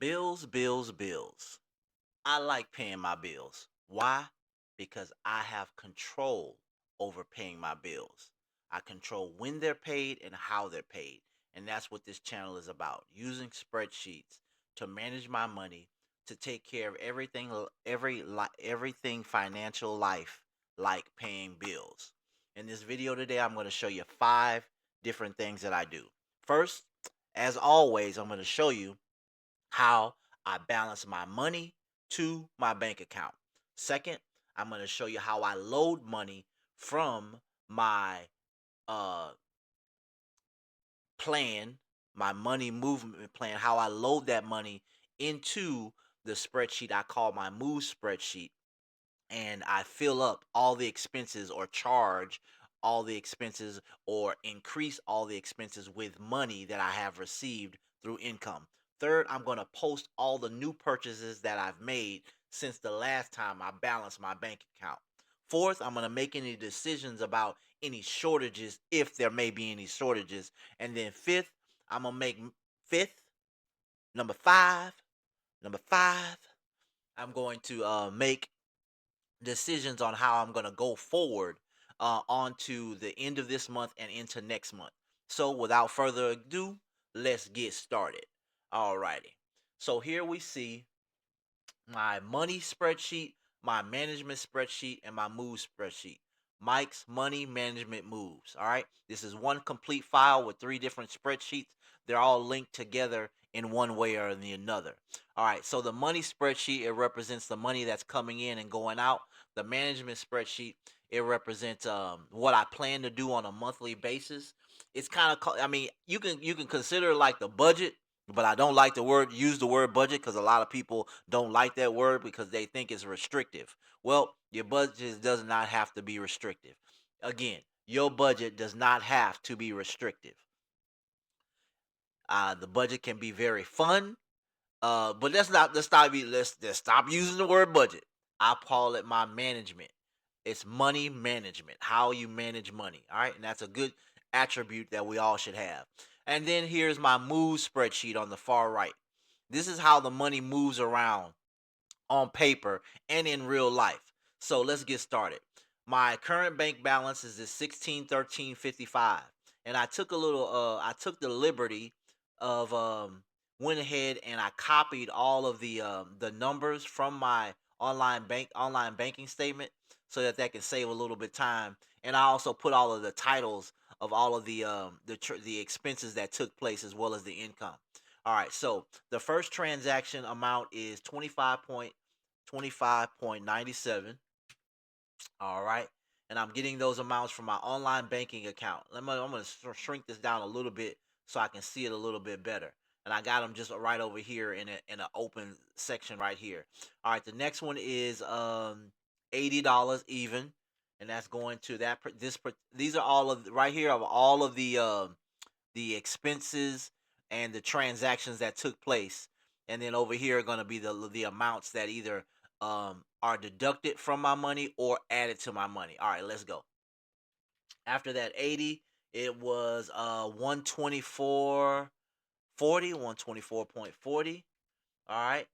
Bills, bills, bills. I like paying my bills. Why? Because I have control over paying my bills. I control when they're paid and how they're paid. And that's what this channel is about. Using spreadsheets to manage my money, to take care of everything everything financial life like paying bills. In this video today, I'm going to show you 5 different things that I do. First, as always, I'm going to show you how I balance my money to my bank account. Second, I'm going to show you how I load money from my uh plan, my money movement plan, how I load that money into the spreadsheet I call my move spreadsheet, and I fill up all the expenses or charge all the expenses or increase all the expenses with money that I have received through income. Third, I'm going to post all the new purchases that I've made since the last time I balanced my bank account. Fourth, I'm going to make any decisions about any shortages if there may be any shortages. And then fifth, I'm going to make fifth, number five, number five, I'm going to make decisions on how I'm going to go forward onto the end of this month and into next month. So, without further ado, let's get started. Alrighty. So, here we see my money spreadsheet, my management spreadsheet, and my move spreadsheet. Mike's money management moves. All right. This is one complete file with 3 different spreadsheets. They're all linked together in one way or the another. All right. So the money spreadsheet, it represents the money that's coming in and going out. The management spreadsheet, it represents what I plan to do on a monthly basis. It's kind of, I mean, you can consider like the budget, but I don't like the word use the word budget because a lot of people don't like that word because they think it's restrictive. Well, your budget does not have to be restrictive. Again, your budget does not have to be restrictive. The budget can be very fun, but let's stop using the word budget. I call it my management. It's money management, how you manage money. All right, and that's a good attribute that we all should have. And then here's my move spreadsheet on the far right. This is how the money moves around on paper and in real life. So let's get started. My current bank balance is 1613.55, and I took the liberty of went ahead and I copied all of the numbers from my online banking statement so that that can save a little bit time. And I also put all of the titles of all of the expenses that took place as well as the income. All right, so the first transaction amount is 25.97. All right, and I'm getting those amounts from my online banking account. I'm going to shrink this down a little bit so I can see it a little bit better. And I got them just right over here in an open section right here. All right, the next one is $80 even, and that's going to these are all of right here of all of the expenses and the transactions that took place. And then over here are going to be the amounts that either are deducted from my money or added to my money. All right, let's go. After that 80, it was 124.40. All right.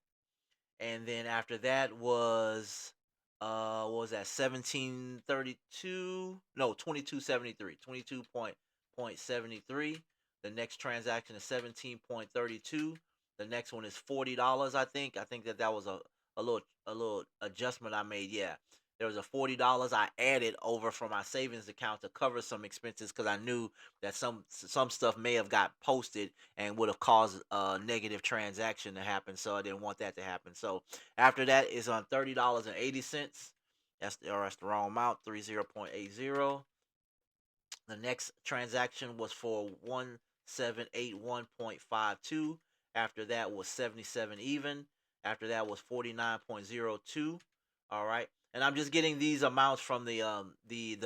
And then after that was what was that, 1732, no, 2273, 22.73. The next transaction is 17.32. The next one is $40. I think that was a little adjustment I made. Yeah, there was a $40 I added over from my savings account to cover some expenses because I knew that some stuff may have got posted and would have caused a negative transaction to happen, so I didn't want that to happen. So after that is on $30.80. That's the wrong amount, 30.80. The next transaction was for 1781.52. After that was 77 even. After that was 49.02. All right. And I'm just getting these amounts from the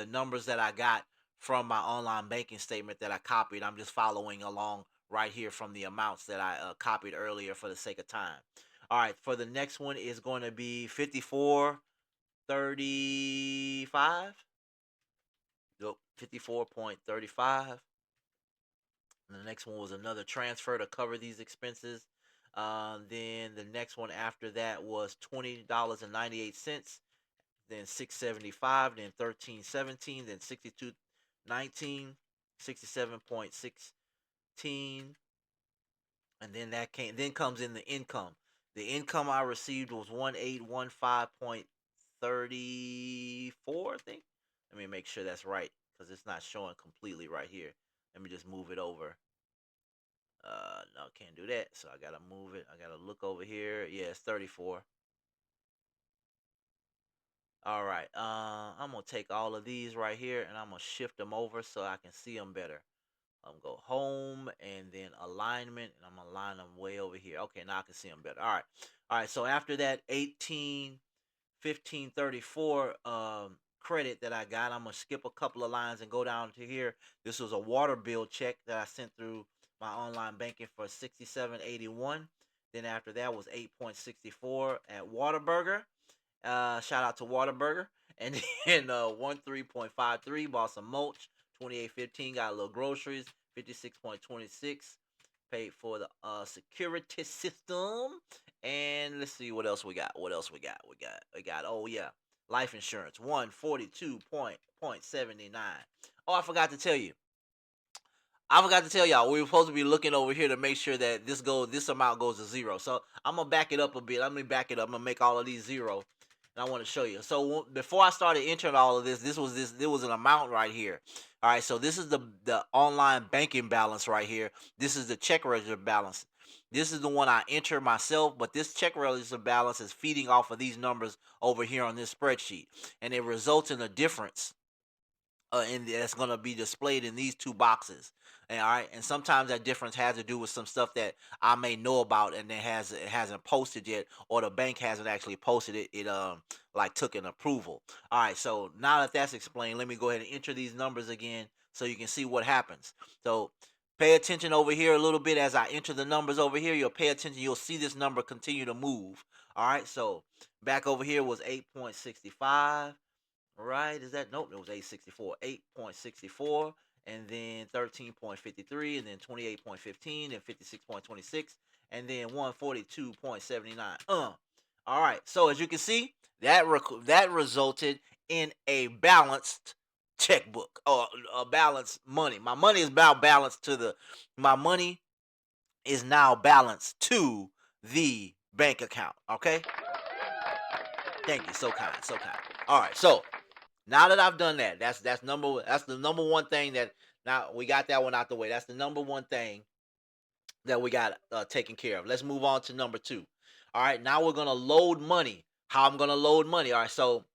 numbers that I got from my online banking statement that I copied. I'm just following along right here from the amounts that I copied earlier for the sake of time. All right, for the next one is going to be 54.35. Yep, 54.35. And the next one was another transfer to cover these expenses. Then the next one after that was $20.98. Then 675. Then 13.17. Then 62.19. 67.16. And then that came. Then comes in the income. The income I received was 1815.34. I think. Let me make sure that's right because it's not showing completely right here. Let me just move it over. No, can't do that. So I gotta move it. I gotta look over here. Yeah, it's 34. All right. I'm gonna take all of these right here and I'm gonna shift them over so I can see them better. I'm go home and then alignment, and I'm gonna align them way over here. Okay, now I can see them better. All right. So after that 18 15 34 credit that I got, I'm gonna skip a couple of lines and go down to here. This was a water bill check that I sent through my online banking for 67.81. Then after that was 8.64 at Waterburger. Shout out to Waterburger. And then 13.53 bought some mulch. 28.15 got a little groceries. 56.26 paid for the security system. And let's see what else we got. We got oh yeah, life insurance 142.79. Oh, I forgot to tell you. I forgot to tell y'all we were supposed to be looking over here to make sure that this amount goes to zero. So I'm gonna back it up a bit. Let me back it up. I'm gonna make all of these zero, and I want to show you. So before I started entering all of this, there was an amount right here. All right, so this is the online banking balance right here. This is the check register balance. This is the one I enter myself, but this check register balance is feeding off of these numbers over here on this spreadsheet, and it results in a difference and that's going to be displayed in these two boxes. And all right, and sometimes that difference has to do with some stuff that I may know about and it hasn't posted yet, or the bank hasn't actually posted it. It like took an approval. All right, so now that that's explained, let me go ahead and enter these numbers again so you can see what happens. So pay attention over here a little bit as I enter the numbers over here. You'll pay attention. You'll see this number continue to move. All right, so back over here was 8.65. Right? Is that nope? It was 864, 8.64, and then 13.53, and then 28.15, and 56.26, and then 142.79. All right. So as you can see, that resulted in a balanced checkbook or a balanced money. My money is now balanced to the. My money is now balanced to the bank account. Okay. Thank you. So kind. So kind. All right. So now that I've done that, that's the number one thing that now we got that one out the way. That's the number one thing that we got taken care of. Let's move on to number two. All right, now we're gonna load money. How I'm gonna load money? All right, so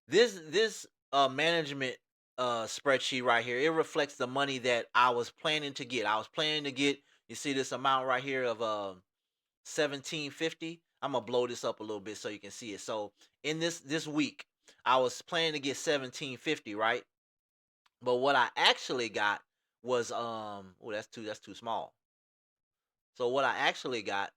this management spreadsheet right here, it reflects the money that I was planning to get. I was planning to get. You see this amount right here of 1750. I'm gonna blow this up a little bit so you can see it. So in this week, I was planning to get 1750, right? But what I actually got was oh, that's too small. So what I actually got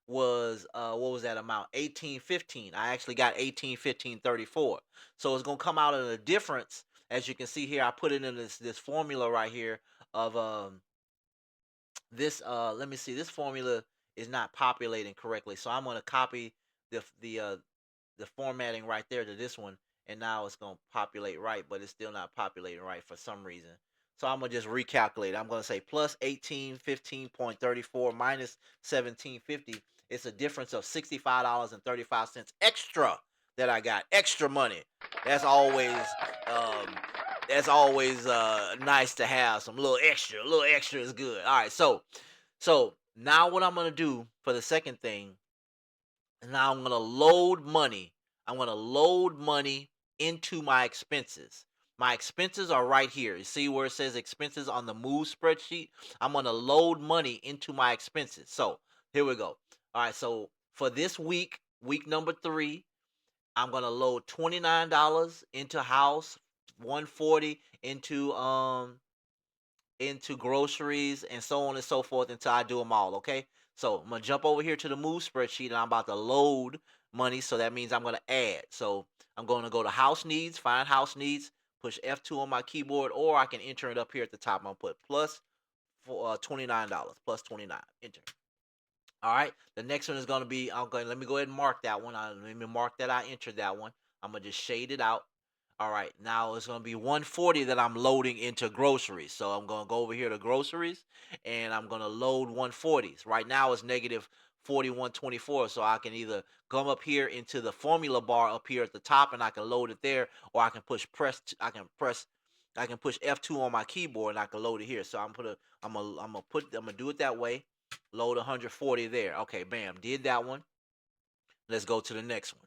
was what was that amount? 1815. I actually got 1815.34. So it's gonna come out of the difference. As you can see here, I put it in this formula right here of this let me see, this formula is not populating correctly, so I'm going to copy the formatting right there to this one, and now it's going to populate right, but it's still not populating right for some reason. So I'm going to just recalculate. I'm going to say plus 1815.34 minus 1750. It's a difference of $65.35 extra that I got. Extra money. That's always um nice to have some little extra. A little extra is good. All right, so now what I'm gonna do for the second thing is now I'm gonna load money. I'm gonna load money into my expenses. My expenses are right here. You see where it says expenses on the move spreadsheet? I'm gonna load money into my expenses. So here we go. All right, so for this week, week number 3, I'm gonna load $29 into house, 140 into groceries, and so on and so forth until I do them all. Okay, so I'm gonna jump over here to the move spreadsheet, and I'm about to load money. So that means I'm gonna add. So I'm going to go to house needs, find house needs, push F2 on my keyboard, or I can enter it up here at the top. I'm gonna put plus for $29, plus 29. Enter. All right. The next one is going to be, I'm going, let me go ahead and mark that one. Let me mark that I entered that one. I'm going to just shade it out. All right. Now it's going to be 140 that I'm loading into groceries. So I'm going to go over here to groceries and I'm going to load 140s. Right now it's negative 41.24. So I can either come up here into the formula bar up here at the top and I can load it there, or I can I can push F2 on my keyboard and I can load it here. So I'm gonna do it that way. Load 140 there. Okay, bam, did that one. Let's go to the next one.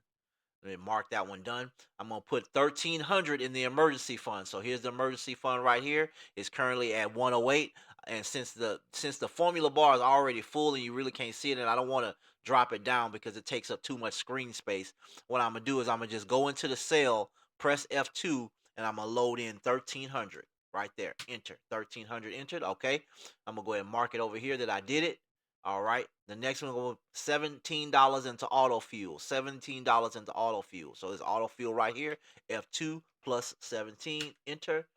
Let me mark that one done. I'm gonna put 1,300 in the emergency fund. So here's the emergency fund right here. It's currently at 108. And since the formula bar is already full and you really can't see it, and I don't want to drop it down because it takes up too much screen space, what I'm gonna do is I'm gonna just go into the cell, press F2, and I'm gonna load in 1,300 right there. Enter 1,300 entered. Okay, I'm gonna go ahead and mark it over here that I did it. All right. The next one go $17 into auto fuel. $17 into auto fuel. So there's auto fuel right here. F2 plus 17. Enter.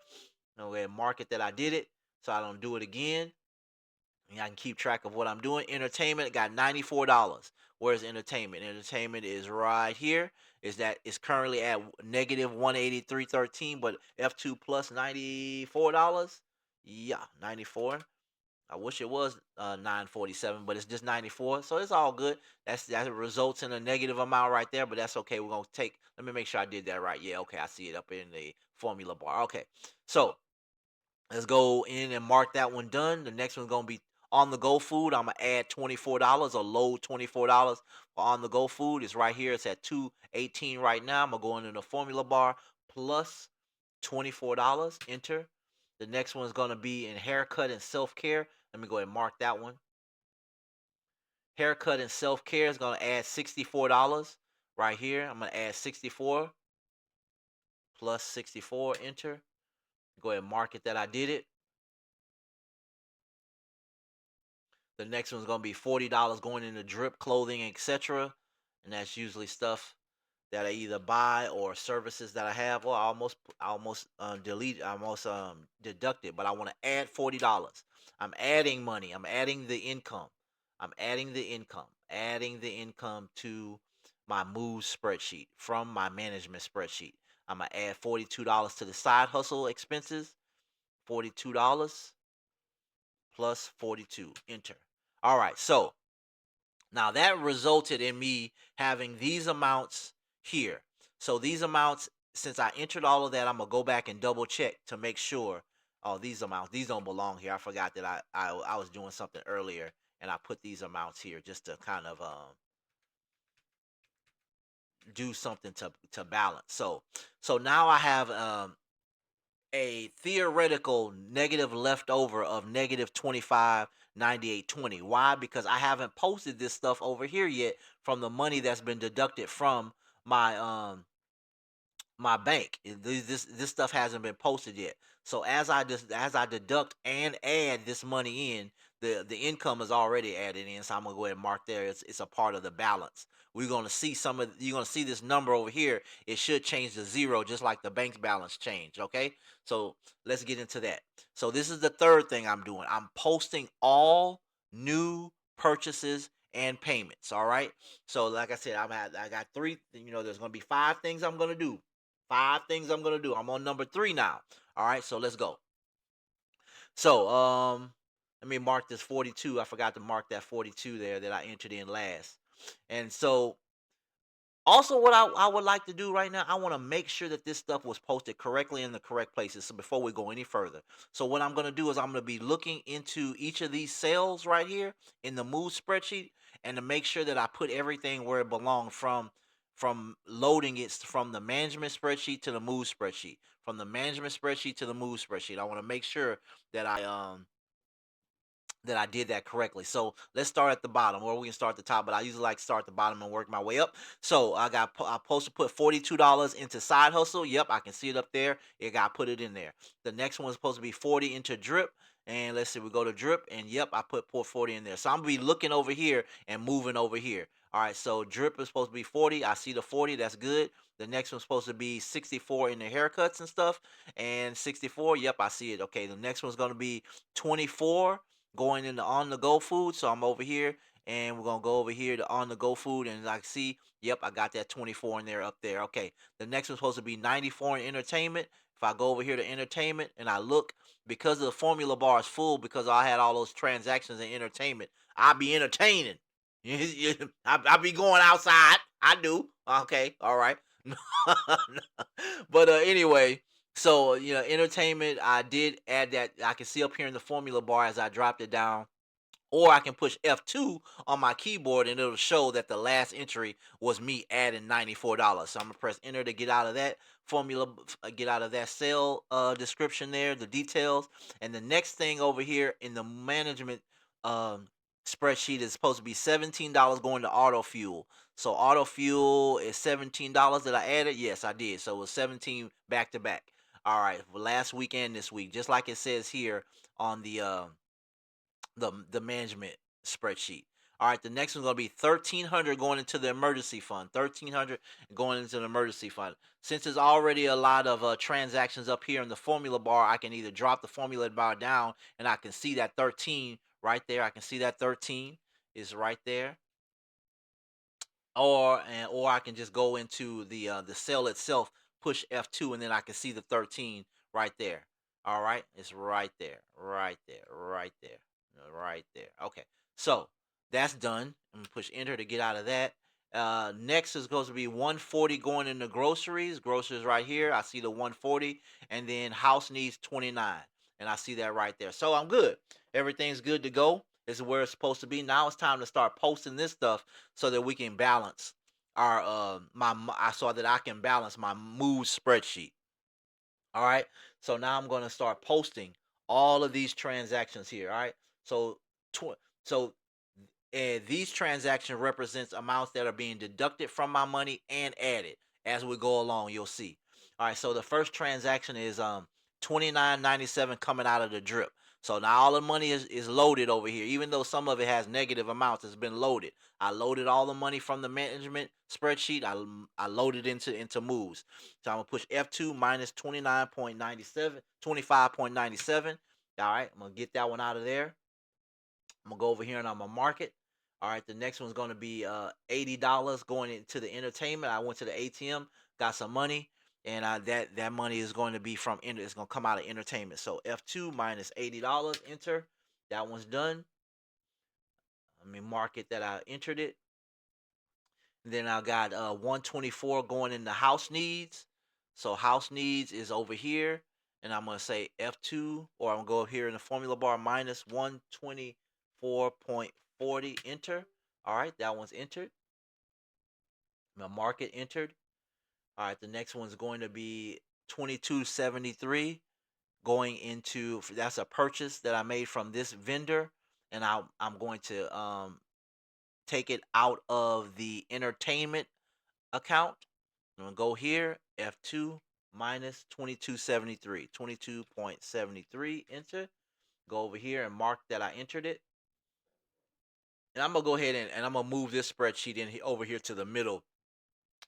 I'm going to mark it that I did it so I don't do it again. And I can keep track of what I'm doing. Entertainment got $94. Where's entertainment? Entertainment is right here. It's currently at negative 183.13, but F2 plus $94. Yeah, 94. I wish it was 947, but it's just 94, so it's all good. That results in a negative amount right there, but that's okay. We're gonna take. Let me make sure I did that right. Yeah, okay, I see it up in the formula bar. Okay, so let's go in and mark that one done. The next one's gonna be on the go food. I'm gonna add $24 or load $24 for on the go food. It's right here. It's at 218 right now. I'm gonna go into the formula bar plus $24. Enter. The next one's gonna be in haircut and self care. Let me go ahead and mark that one. Haircut and self care is gonna add $64 right here. I'm gonna add 64 plus 64. Enter. Go ahead and mark it that I did it. The next one's gonna be $40 going into drip clothing, etc. And that's usually stuff that I either buy or services that I have. Well, I almost deduct it, but I want to add $40. I'm adding money. I'm adding the income. Adding the income to my move spreadsheet from my management spreadsheet. I'm gonna add $42 to the side hustle expenses. $42 plus 42. Enter. All right, so now that resulted in me having these amounts here. So these amounts, since I entered all of that, I'm gonna go back and double check to make sure. Oh, these amounts, these don't belong here. I forgot that I was doing something earlier and I put these amounts here just to kind of do something to balance. So now I have a theoretical negative leftover of negative 25.9820. Why? Because I haven't posted this stuff over here yet from the money that's been deducted from my my bank. This stuff hasn't been posted yet. So as I deduct and add this money in, the income is already added in. So I'm gonna go ahead and mark there. It's a part of the balance. We're gonna see you're gonna see this number over here. It should change to zero, just like the bank's balance changed. Okay, so let's get into that. So this is the third thing I'm doing. I'm posting all new purchases and payments. All right. So like I said, I got three. There's gonna be five things I'm gonna do. Five things I'm gonna do. I'm on number three now. All right, so let's go. So let me mark this 42. I forgot to mark that 42 there that I entered in last. And so also, what I would like to do right now, I want to make sure that this stuff was posted correctly in the correct places. So before we go any further, so what I'm going to do is I'm going to be looking into each of these cells right here in the move spreadsheet, and to make sure that I put everything where it belongs, from loading it from the management spreadsheet to the move spreadsheet, from the management spreadsheet to the move spreadsheet. I want to make sure that I did that correctly. So let's start at the bottom, or we can start at the top, but I usually like to start at the bottom and work my way up. So I supposed to put $42 into side hustle. Yep, I can see it up there. It got put it in there. The next one is supposed to be 40 into drip. And let's see, we go to drip, and yep, I put 40 in there. So I'm gonna be looking over here and moving over here. All right, so drip is supposed to be 40. I see the 40, that's good. The next one's supposed to be 64 in the haircuts and stuff. And 64, yep, I see it. Okay, the next one's gonna be 24 going into on the go food. So I'm over here and we're gonna go over here to on the go food, and like see, yep, I got that 24 in there up there. Okay, the next one's supposed to be 94 in entertainment. If I go over here to entertainment and I look, because the formula bar is full, because I had all those transactions in entertainment, I be entertaining. I be going outside. I do. Okay, all right. But anyway, so entertainment. I did add that. I can see up here in the formula bar as I dropped it down, or I can push F2 on my keyboard and it'll show that the last entry was me adding $94. So I'm gonna press enter to get out of that formula, get out of that cell description there, the details. And the next thing over here in the management um, spreadsheet is supposed to be $17 going to auto fuel. So auto fuel is $17 that I added. Yes, I did. So it was 17 back to back. All right, for last week and this week, just like it says here on the management spreadsheet. All right, the next one's gonna be 1,300 going into the emergency fund. 1,300 going into the emergency fund. Since there's already a lot of transactions up here in the formula bar, I can either drop the formula bar down and I can see that 13 right there. I can see that 13 is right there, or I can just go into the cell itself, push F2, and then I can see the 13 right there. All right, it's right there, right there, right there, right there. Okay, so that's done. I'm gonna push enter to get out of that. Next is going to be 140 going into groceries. Groceries right here. I see the 140, and then house needs 29, and I see that right there. So I'm good. Everything's good to go. This is where it's supposed to be. Now it's time to start posting this stuff so that we can balance our I saw that I can balance my move spreadsheet. All right. So now I'm going to start posting all of these transactions here. All right. So so and these transactions represents amounts that are being deducted from my money and added as we go along. You'll see. All right. So the first transaction is 29.97 coming out of the drip. So now all the money is loaded over here, even though some of it has negative amounts. It's been loaded. I loaded all the money from the management spreadsheet. I loaded into moves. So I'm gonna push F2 minus 29.97, 25.97. All right, I'm gonna get that one out of there. I'm gonna go over here and I'm gonna mark it. All right, the next one's gonna be $80 going into the entertainment. I went to the ATM, got some money, and that money is going to be from it's gonna come out of entertainment. So F2 minus $80, enter. That one's done. Let me mark it that I entered it. Then I got 124 going into house needs. So house needs is over here. And I'm going to say F2, or I'm going to go here in the formula bar minus 124.40, enter. All right, that one's entered. My market entered. All right, the next one's going to be 2273 going into, that's a purchase that I made from this vendor. And I'm going to take it out of the entertainment account. I'm gonna go here, F2 minus 2273, 22.73, enter. Go over here and mark that I entered it. And I'm gonna go ahead and I'm gonna move this spreadsheet over here to the middle,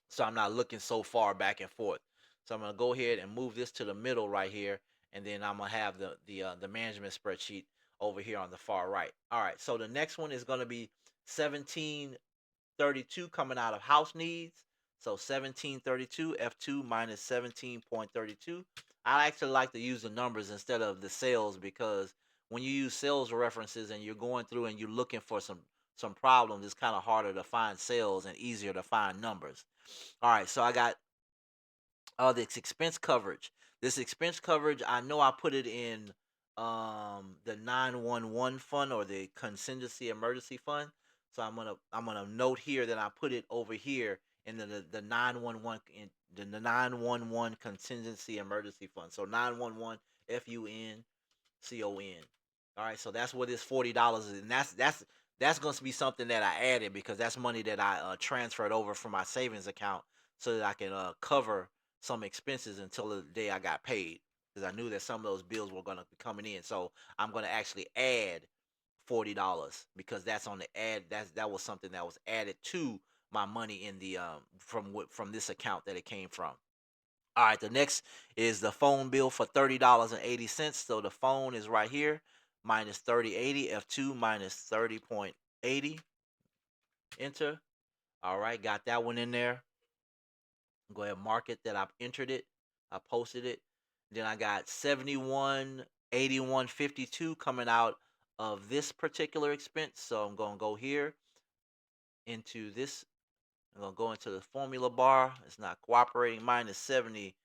so I'm not looking so far back and forth. So I'm gonna go ahead and move this to the middle right here, and then I'm gonna have the management spreadsheet over here on the far right. All right, so the next one is gonna be 1732 coming out of house needs. So 1732 F2 minus 17.32. I actually like to use the numbers instead of the sales, because when you use sales references and you're going through and you're looking for some problems, it's kind of harder to find sales and easier to find numbers. All right, so I got this expense coverage. This expense coverage, I know I put it in the 911 fund, or the contingency emergency fund. So I'm gonna note here that I put it over here in the 911 in the 911 contingency emergency fund. So 911 FUNCON. All right, so that's what this $40 is, and that's going to be something that I added, because that's money that I transferred over from my savings account so that I can cover some expenses until the day I got paid, because I knew that some of those bills were going to be coming in. So I'm going to actually add $40, because that's on the add. That was something that was added to my money in the from this account that it came from. All right, the next is the phone bill for $30.80. So the phone is right here, minus 30.80, F2 minus 30.80. enter. All right, got that one in there. Go ahead and mark it that I've entered it. I posted it. Then I got 71, 81, 52 coming out of this particular expense. So I'm going to go here into this. I'm going to go into the formula bar. It's not cooperating. Minus 70,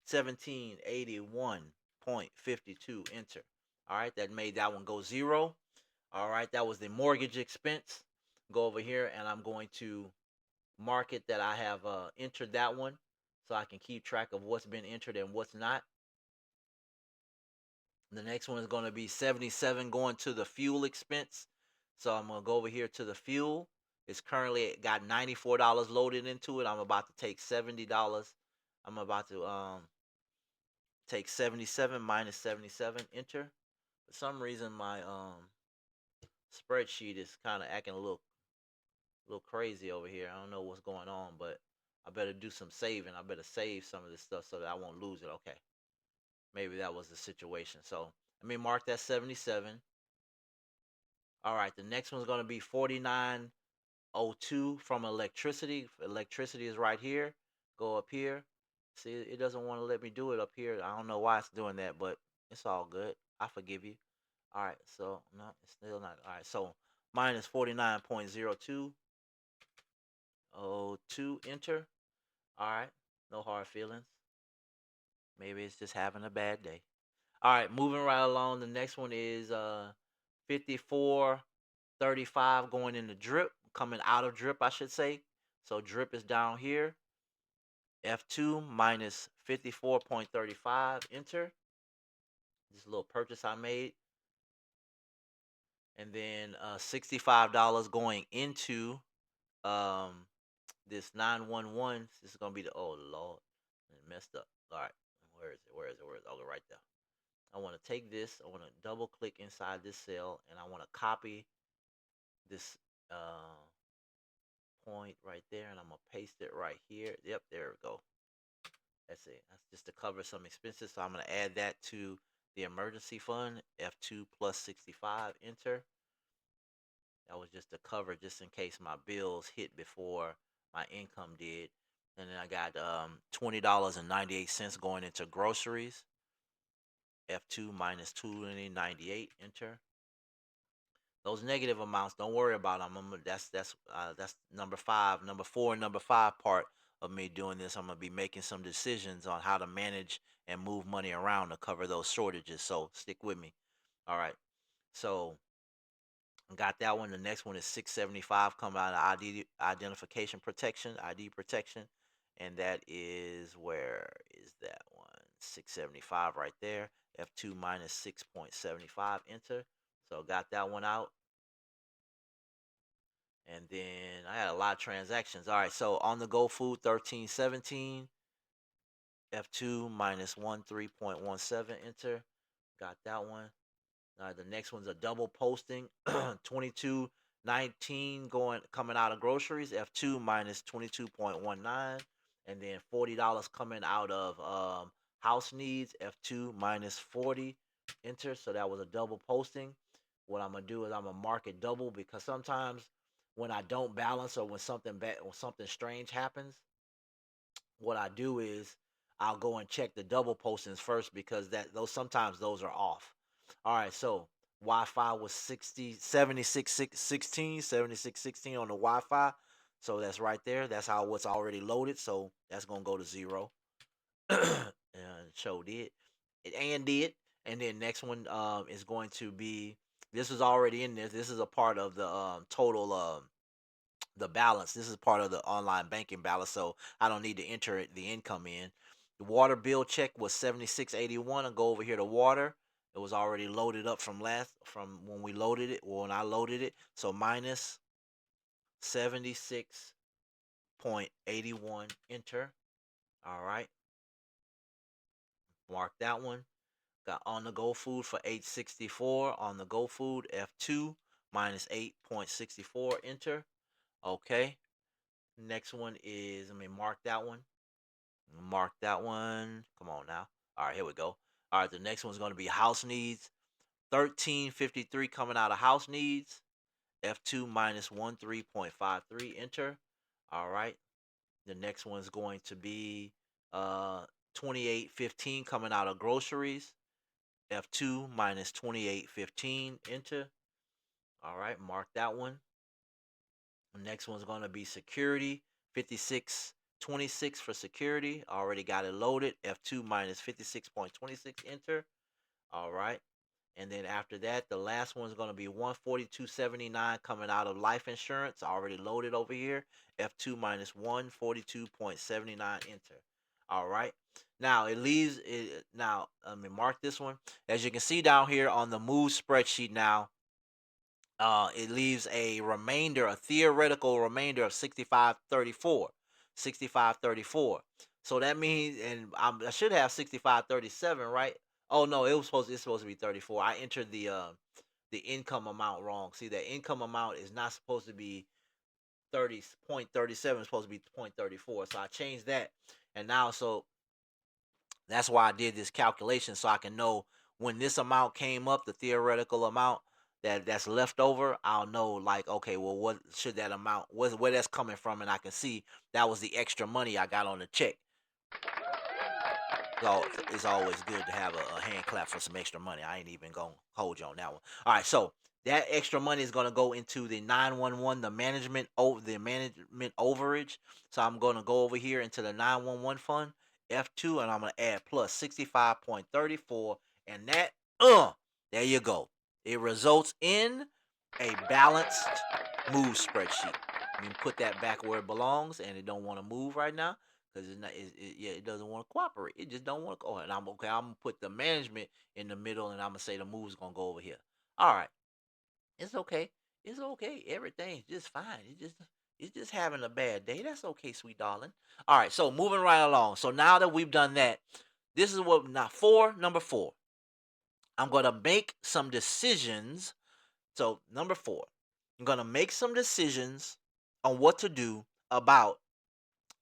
1781.52. Enter. All right, that made that one go zero. All right, that was the mortgage expense. Go over here and I'm going to mark it that I have entered that one so I can keep track of what's been entered and what's not. The next one is going to be 77 going to the fuel expense. So I'm going to go over here to the fuel. It's currently got $94 loaded into it. I'm about to take $70. I'm about to take 77 minus 77, enter. For some reason my spreadsheet is kind of acting a little crazy over here. I don't know what's going on, but I better do some saving. I better save some of this stuff so that I won't lose it. Okay. Maybe that was the situation. So let me mark that 77. All right. The next one's going to be 4902 from electricity. Electricity is right here. Go up here. See, it doesn't want to let me do it up here. I don't know why it's doing that, but it's all good. I forgive you. All right. So, no, it's still not. All right. So, minus 49.02. 02, enter. All right. No hard feelings. Maybe it's just having a bad day. All right, moving right along. The next one is 5435 going into drip, coming out of drip, I should say. So drip is down here. F2 minus 54.35, enter. This little purchase I made. And then $65 going into um, this 911. This is going to be the, oh, Lord, it messed up. All right, where is it? Where is it? Where is it? Oh, right there. I want to take this. I want to double click inside this cell, and I want to copy this point right there, and I'm gonna paste it right here. Yep, there we go. That's it. That's just to cover some expenses. So I'm gonna add that to the emergency fund. F2 plus 65. Enter. That was just to cover just in case my bills hit before my income did. And then I got $20.98 going into groceries. F2 minus 2.98. Enter. Those negative amounts, don't worry about them. That's number five, number four, and number five part of me doing this. I'm gonna be making some decisions on how to manage and move money around to cover those shortages. So stick with me. All right. So got that one. The next one is 675 coming out of ID identification protection, ID protection, and that is where is that one? 675 right there. F2 minus 6.75. Enter. So got that one out. And then I had a lot of transactions. All right, so on the go food 1317, F2 minus 13.17, enter. Got that one. All right, the next one's a double posting 2219 going coming out of groceries, F2 minus 22.19, and then $40 coming out of house needs, F2 minus 40, enter. So that was a double posting. What I'm gonna do is I'm gonna mark it double because sometimes when I don't balance or when something bad or something strange happens, what I do is I'll go and check the double postings first because that those sometimes those are off. All right, so Wi-Fi was 60 76 16 76 16 on the Wi-Fi. So that's right there. That's how what's already loaded. So that's gonna go to zero. And show did. It and did. And then next one is going to be this is already in there. This is a part of the total the balance. This is part of the online banking balance, so I don't need to enter the income in. The water bill check was 7681. I'll go over here to water. It was already loaded up from when we loaded it, or when I loaded it. So minus 76.81, enter. All right. Mark that one. Got on the go food for 864. On the go food, F2 minus 8.64, enter. Okay. Next one is, let me mark that one. Mark that one. Come on now. All right, here we go. All right, the next one's going to be house needs. 1353 coming out of house needs. F2 minus 13.53, enter. All right. The next one's going to be 28.15 coming out of groceries. F2 minus 28.15, enter. All right, mark that one. The next one's going to be security, 56.26 for security. Already got it loaded. F2 minus 56.26, enter. All right. And then after that, the last one's going to be 142.79 coming out of life insurance. Already loaded over here. F2 minus 142.79, enter. All right. Now it leaves it. Now let me mark this one. As you can see down here on the move spreadsheet now, it leaves a theoretical remainder of 65.34. 65.34. So that means, and I should have 65.37, right? Oh no, it's supposed to be 34. I entered the income amount wrong. See, that income amount is not supposed to be 30.37, it's supposed to be 0.34. So I changed that. And now, so that's why I did this calculation, so I can know when this amount came up, the theoretical amount that's left over, I'll know, like, okay, well, what should that amount, where that's coming from, and I can see that was the extra money I got on the check. So it's always good to have a hand clap for some extra money. I ain't even gonna hold you on that one. All right, so that extra money is gonna go into the 911, the management overage. So I'm gonna go over here into the 911 fund, F2, and I'm gonna add plus 65.34, and that, there you go. It results in a balanced move spreadsheet. You can put that back where it belongs, and it don't want to move right now because it's not. Yeah, it doesn't want to cooperate. It just don't want to go. And I'm okay. I'm gonna put the management in the middle, and I'm gonna say the move's gonna go over here. All right, it's okay. It's okay. Everything's just fine. It's just having a bad day. That's okay, sweet darling. All right, so moving right along. So now that we've done that, this is what now number four. I'm gonna make some decisions. So number four, I'm gonna make some decisions on what to do about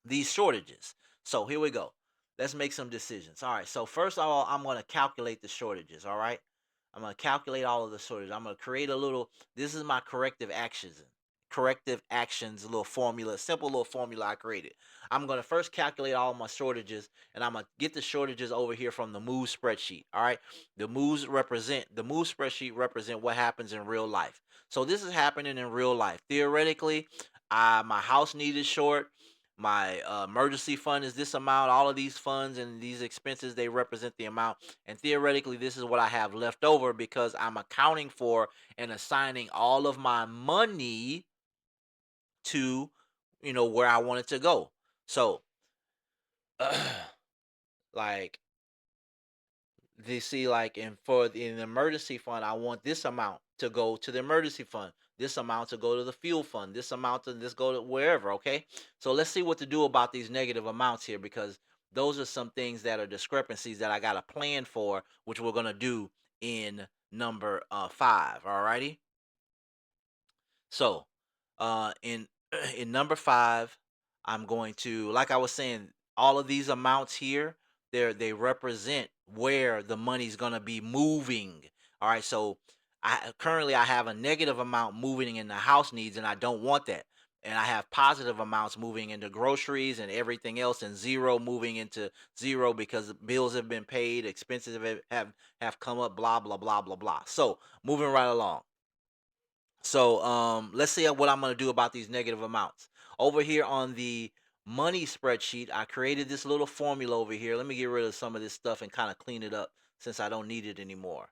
these shortages. So here we go. Let's make some decisions. All right. So first of all, I'm going to calculate the shortages. All right. I'm going to calculate all of the shortages. I'm going to create a little. This is my corrective actions. Corrective actions, little formula, simple little formula I created. I'm going to first calculate all my shortages, and I'm going to get the shortages over here from the move spreadsheet. All right. The move spreadsheet represent what happens in real life. So this is happening in real life. Theoretically, my house needed short, my emergency fund is this amount. All of these funds and these expenses, they represent the amount, and theoretically this is what I have left over because I'm accounting for and assigning all of my money to, where I want it to go. So like, they see, like, in the emergency fund, I want this amount to go to the emergency fund, this amount to go to the fuel fund, this amount to this go to wherever. Okay, so let's see what to do about these negative amounts here, because those are some things that are discrepancies that I got a plan for, which we're going to do in number 5. All righty. So, in in number 5, I'm going to, like I was saying, all of these amounts here, they represent where the money's going to be moving. All right, so I have a negative amount moving in the house needs, and I don't want that. And I have positive amounts moving into groceries and everything else, and zero moving into zero because bills have been paid, expenses have come up, blah blah blah blah blah. So moving right along. So let's see what I'm going to do about these negative amounts. Over here on the money spreadsheet, I created this little formula over here. Let me get rid of some of this stuff and kind of clean it up since I don't need it anymore.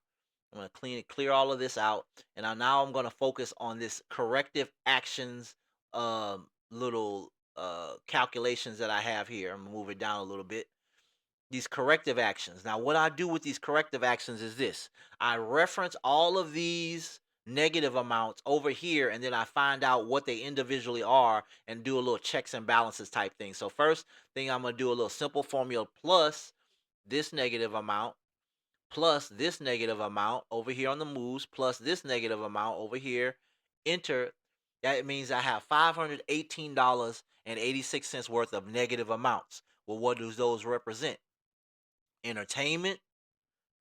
I'm going to clear all of this out. And now I'm going to focus on this corrective actions little calculations that I have here. I'm going to move it down a little bit. These corrective actions. Now, what I do with these corrective actions is this. I reference all of these negative amounts over here, and then I find out what they individually are and do a little checks and balances type thing. So first thing, I'm going to do a little simple formula plus this negative amount plus this negative amount over here on the moves plus this negative amount over here. Enter. That means I have $518.86 worth of negative amounts. Well, what do those represent? Entertainment,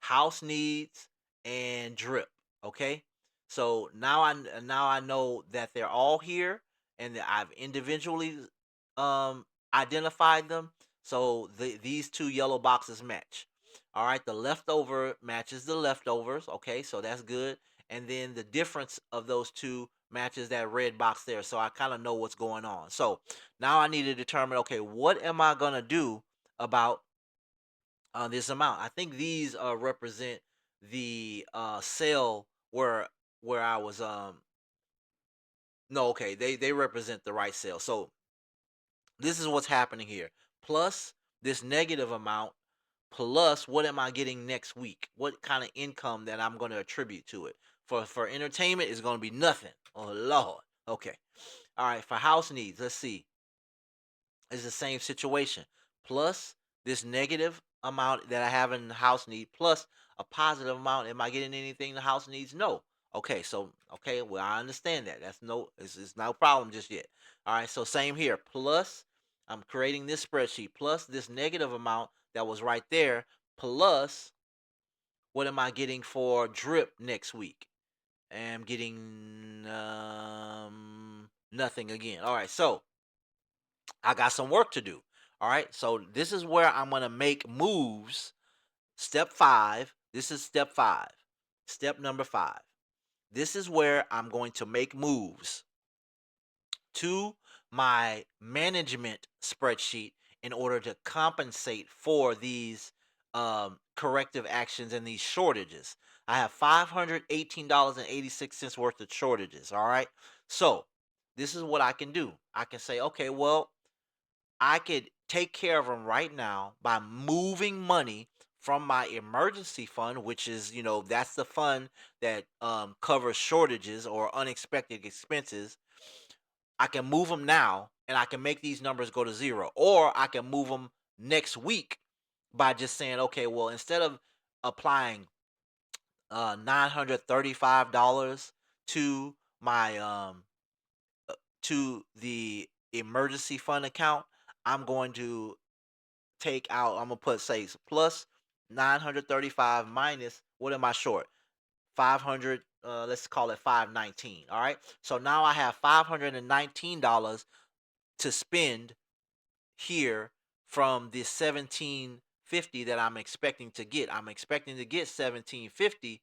house needs, and drip. Okay. So now I know that they're all here and that I've individually um identified them. So these two yellow boxes match. All right, the leftover matches the leftovers. Okay, so that's good. And then the difference of those two matches that red box there. So I kind of know what's going on. So now I need to determine, okay, what am I gonna do about this amount? I think these represent the sale where I was no, okay, they represent the right sale. So this is what's happening here. Plus this negative amount, plus what am I getting next week? What kind of income that I'm going to attribute to it? For entertainment is going to be nothing. Oh Lord. Okay. All right, for house needs, let's see. It's the same situation. Plus this negative amount that I have in the house need, plus a positive amount. Am I getting anything the house needs? No. Okay, so okay, well I understand that. It's no problem just yet. All right, so same here. Plus I'm creating this spreadsheet. Plus this negative amount that was right there. Plus what am I getting for drip next week? And I'm getting nothing again. All right, so I got some work to do. All right. So this is where I'm going to make moves. Step five. This is step five. Step number five. This is where I'm going to make moves to my management spreadsheet in order to compensate for these corrective actions and these shortages. I have $518.86 worth of shortages. All right. So this is what I can do. I can say, okay, well, I could take care of them right now by moving money from my emergency fund, which is, that's the fund that covers shortages or unexpected expenses. I can move them now and I can make these numbers go to zero. Or I can move them next week by just saying, okay, well, instead of applying $935 to my to the emergency fund account, I'm going to take out, I'm gonna put say plus 935 minus what am I short? 500, let's call it 519. All right. So now I have $519 to spend here from the 1750 that I'm expecting to get. I'm expecting to get 1750,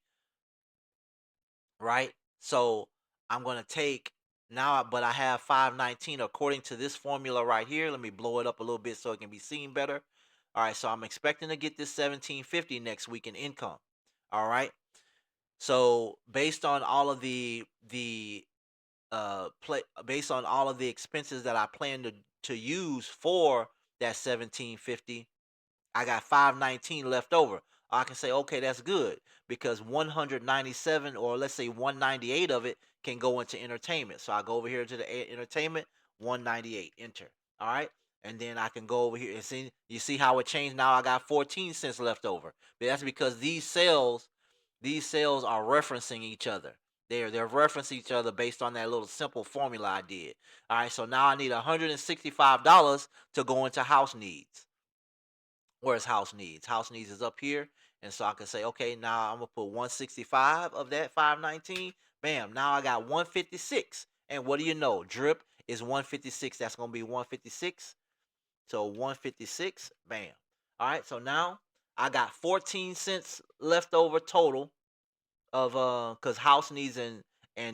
right? So I'm gonna take now, but I have 519 according to this formula right here. Let me blow it up a little bit so it can be seen better. All right, so I'm expecting to get this 1750 next week in income. All right. So based on all of the based on all of the expenses that I plan to use for that 1750, I got 519 left over. I can say, okay, that's good because 197 or let's say 198 of it can go into entertainment. So I go over here to the entertainment, 198, enter. All right. And then I can go over here and see, you see how it changed. Now I got 14 cents left over. But that's because these cells are referencing each other. They're referencing each other based on that little simple formula I did. All right. So now I need $165 to go into house needs. Where's house needs? House needs is up here. And so I can say, okay, now I'm gonna put 165 of that 519. Bam. Now I got 156. And what do you know? Drip is 156. That's gonna be 156. So 156. Bam. All right. So now I got 14 cents left over total of because house needs and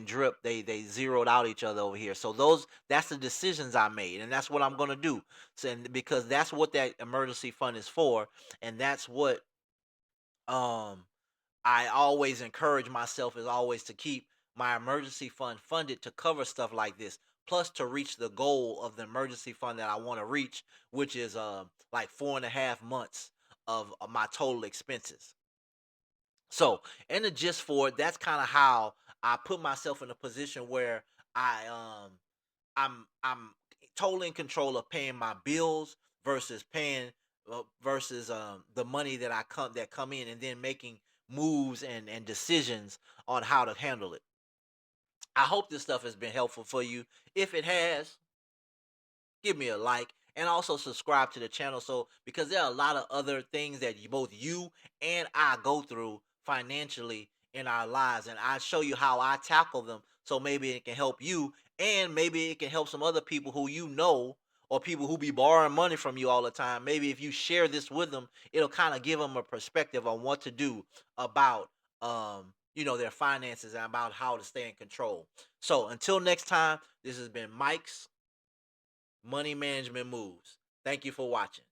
drip they zeroed out each other over here. So that's the decisions I made, and that's what I'm gonna do. So and because that's what that emergency fund is for, and that's what um I always encourage myself is always to keep my emergency fund funded to cover stuff like this, plus to reach the goal of the emergency fund that I want to reach, which is like 4.5 months of my total expenses. So, and the gist for it, that's kind of how I put myself in a position where I'm totally in control of paying my bills versus paying versus the money that come in and then making moves and decisions on how to handle it. I hope this stuff has been helpful for you. If it has, give me a like and also subscribe to the channel, so because there are a lot of other things that both you and I go through financially in our lives, and I show you how I tackle them. So maybe it can help you, and maybe it can help some other people who you know, or people who be borrowing money from you all the time. Maybe if you share this with them, it'll kind of give them a perspective on what to do about their finances and about how to stay in control. So until next time, this has been Mike's Money Management Moves. Thank you for watching.